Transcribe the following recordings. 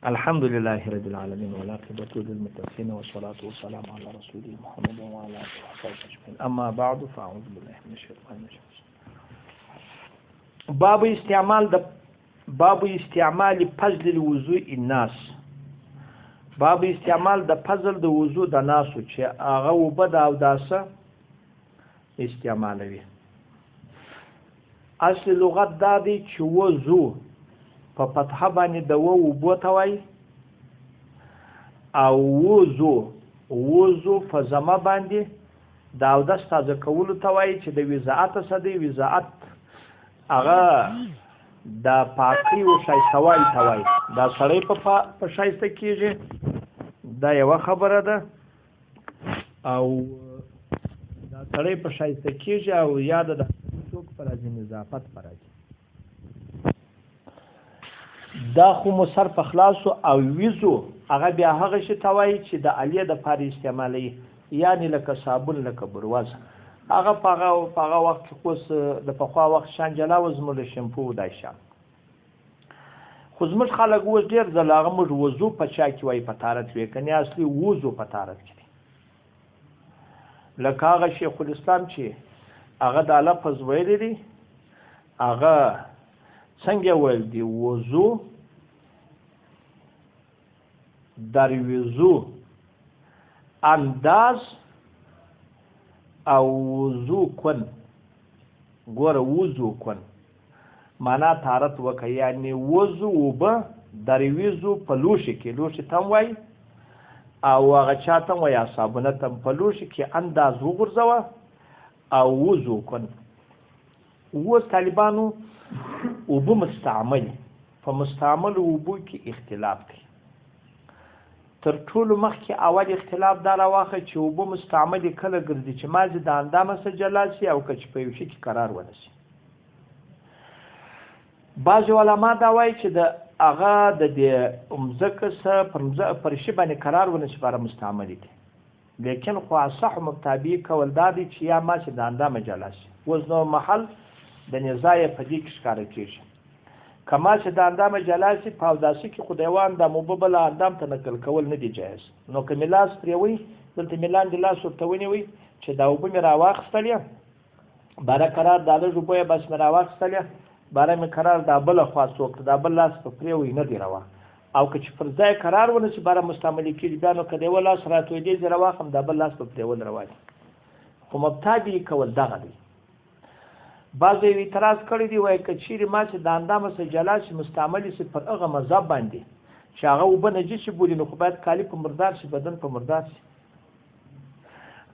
الحمد لله رب العالمين والعاقبة للمتقين والصلاة والسلام على رسول محمد وعلى آله وصحبه أجمعين. أما بعد فأعوذ بالله من الشيطان الرجيم. باب استعمال فضل الوضوء الناس. باب استعمال د فضل د وضوء د ناسو چې هغه وبد او داسه استعمالوي. اصل لغت دا دی چې وضو په فتحه باندې د وبو ته وای او وضو په زما باندې د اودس تازه کولو ته وای چې د وضاعت صدې وضاعت هغه د پاکي او شایستوالي ته وای. دا سړی په شایسته کېږي، دا یو خبره ده، او دا سړی په شایسته کېږي او یاد ده څوک پر راځي نظافت پر راځي. دا خو مو سر په خلاصو او ویزو هغه بیا هغه شي ته وایي چې د الیه د پاره استعمالوي، یعنې لکه صابون لکه برواز. هغه په هغه وخت کې اوس د پخوا وخت شان جلا و زموږ شیمپو دا شان. خو زموږ خلک اوس ډېر ځله هغه موږ وضو په چا کې وایي په طهارت وایي، کنې اصلي وضو په طهارت کې دی. لکه هغه شیخ الاسلام چې هغه دا لفظ ویلی دی، هغه څنګه ویل دی؟ وضو در وضو انداز او وضو کن. ګوره وضو کن معنا طهارت وکړه، یعنی وضو اوبه در وضو په لوښي کې، لوښي ته هم وایي او هغه چا ته هم وایي صابونه ته په لوښي کې انداز وغورځوه او وضو کن. اوس طالبانو اوبه مستعمل، په مستعمل اوبو کې اختلاف دی. تر ټولو مخکې اول اختلاف دا راواخه چې اوبه مستعمل کله ګرځي چې مازې د اندامه څخه جلا شي او که چې په یو شي کې قرار ونه شي. بعضې علما دا وایي چې د هغه د دې مځکه څخه پر شي باندې قرار ونه شي لپاره مستعمل دي، لیکن خو اصح مطابق کول دا دی چې یا مازې د اندامه جلا شي. اوس نو محل د نزاع په دې کې ښکاره کېږي. کما چې د اندامه جلا شي په اوداسي کې خو د یو اندام اوبه بله اندام ته نقل کول نه دي جایز. نو که مې لاس پرې وي دلته مې لاندې لاس ورته ونیوي چې دا اوبه مې راواخیستلې، باره قرار دا لږ اوبه یې بس مې راواخیستلې، باره مې قرار دا بله خوا څوک دا بل لاس په پرې وي نه دی روا. او که چې پر ځای قرار ونه شي باره مستعملې کېږي، بیا نو که د یوه لاس راتویدې زه راواخلم دا بل لاس په پرېول روا دي. خو مبتدي کول دغه دی. بعضې اعتراض کړی دی، وایي که چیرې ما چې د اندامه څخه جلا شي مستعمل شي پر هغه مذهب باندې چې هغه اوبه نجس بولي، نو خو باید کالي په مردار شي، بدن په مردار شي.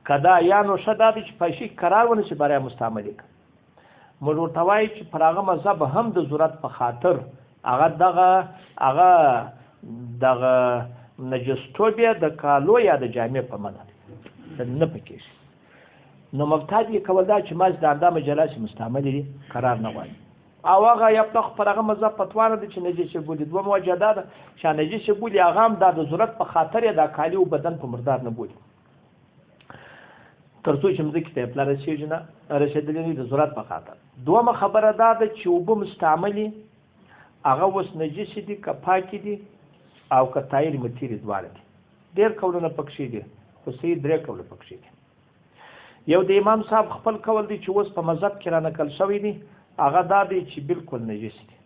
که دا یا نو ښه دا دی چې په شي قرار ونه شي برای مستعمل یې کړه. موږ ورته وایو چې پر هغه مذهب هم د ضرورت په خاطر هغه دغه نجستوب یا د کالو یا د جامې په منه نه پکې شي. نو مبتدي کول دا چې ماز د اندامه جلا شي مستعمل دي قرار نه غواړي. او هغه یبلغ پر هغه مذهب فتوا نه دی چې نجس بولي. دوه وجه دا ده چې نجس بولي هغه هم دا د ضرورت په خاطر یې دا کالي او بدن په مردار نه بولي، تر څو چې مځکې ته پلا رسېږي نه رسېدلې د ضرورت په خاطر. دومه خبره دا ده چې اوبه مستعملي هغه اوس نجس دي که پاکې دي او که طاهر مطهر دواړه دي. ډېر قولونه پکښې دي، خو صحیح 3 قوله پکښې دي. یو د امام صاحب خپل کول دی چې اوس په مذهب کې را نقل شوی دی، هغه دا دی چې بالکل نجس دی.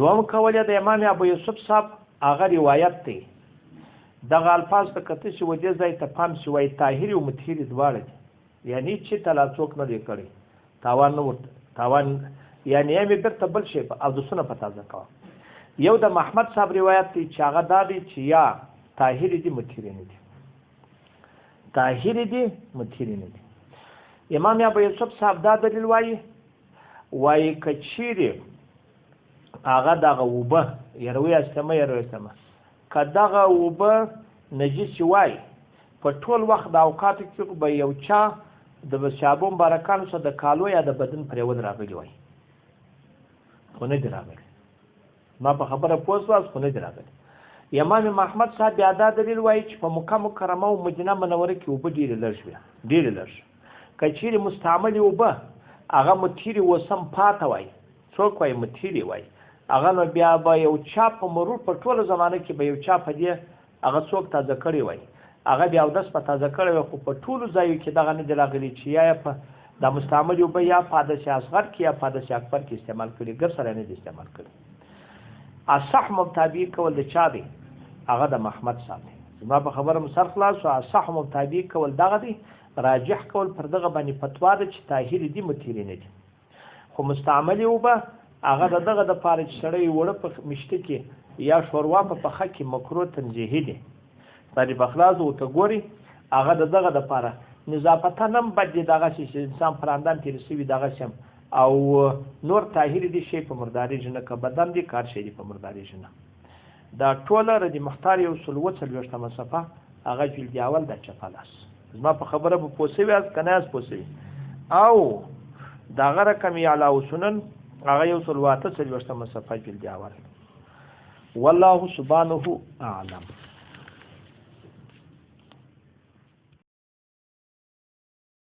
دوم کول د امام ابو یوسف صاحب هغه روایت دی، دغه الفاظ ته کته چې ودې ځای ته پام شي وایي طاهر او مطهر دواړه دي، یعنی چې تلا څوک نه دی کړی تاوان نه ورته تاوان، یعنی یې بیرته بل شي او دسونه په تازه کوه. یو د محمد صاحب روایت دی چې هغه دا دی چې یا طاهر دي مطهر نه دي، طاهر دي مطهر نه دي. امام ابو یوسف صاحب دا دلیل وایي که چیرې هغه دغه اوبه یروي استمه که دغه اوبه نجس وای په ټول وخت د اوقاتو کې به یو چا د شابو مبارکانو سره د کالو یا د بدن پرېول راغلی وای، خو نه دی راغلی. ما په خبره پوه شواست خو نه دی راغلی. امام محمد صاحب بیا دا دلیل وایي چې په مکه مکرمه او مدینه منوره کې اوبه ډېرې لږ وي، ډېرې لږ. که چیرې مستعملې اوبه هغه مطهرې اوس هم پاته وای، څوک وایي مطهرې وای، هغه نو بیا به یو چا په مرور په ټوله زمانه کې به یو چا په دې هغه څوک تازه کړی وای هغه بیا اودس په تازه کړی وای خو په ټولو ځایو کې دغه نه دی راغلی چې یا په دا مستعمل یو به یا په حدث اصغر کې یا په حدث اکبر کې استعمال کړي ګر سره نه دی استعمال کړي اصح مبتدی کول د چا دی هغه د محمد صاحب دی زما په خبره مسر خلاص او اصح مبتدی کول دغه دی راجح کول پر دغه باندې فتوا ده چې طاهر دي متیری نه دي خو مستعمل یو به هغه دغه د پاره سړی وړه په مشته کې یا شوروا په پخه کې مکروه تنزیهی دي باندې بخلاص او ته ګوري هغه دغه د پاره نظافت نم بد دغه چې انسان پراندان تیر سوي دغه شم او نور طاهر دي شی په مرداري جنه ک بدن دي کار شي په مرداري جنه دا ټوله ردی مختار یو سلوت سلوشتمه صفه هغه جلد اول د چفلاس زما په خبره په پوسوي از کنه از پوسوي او دا غره کمی علاوه سنن هغه یو سلواته سلوشتمه صفه جلد اول والله سبحانه اعلم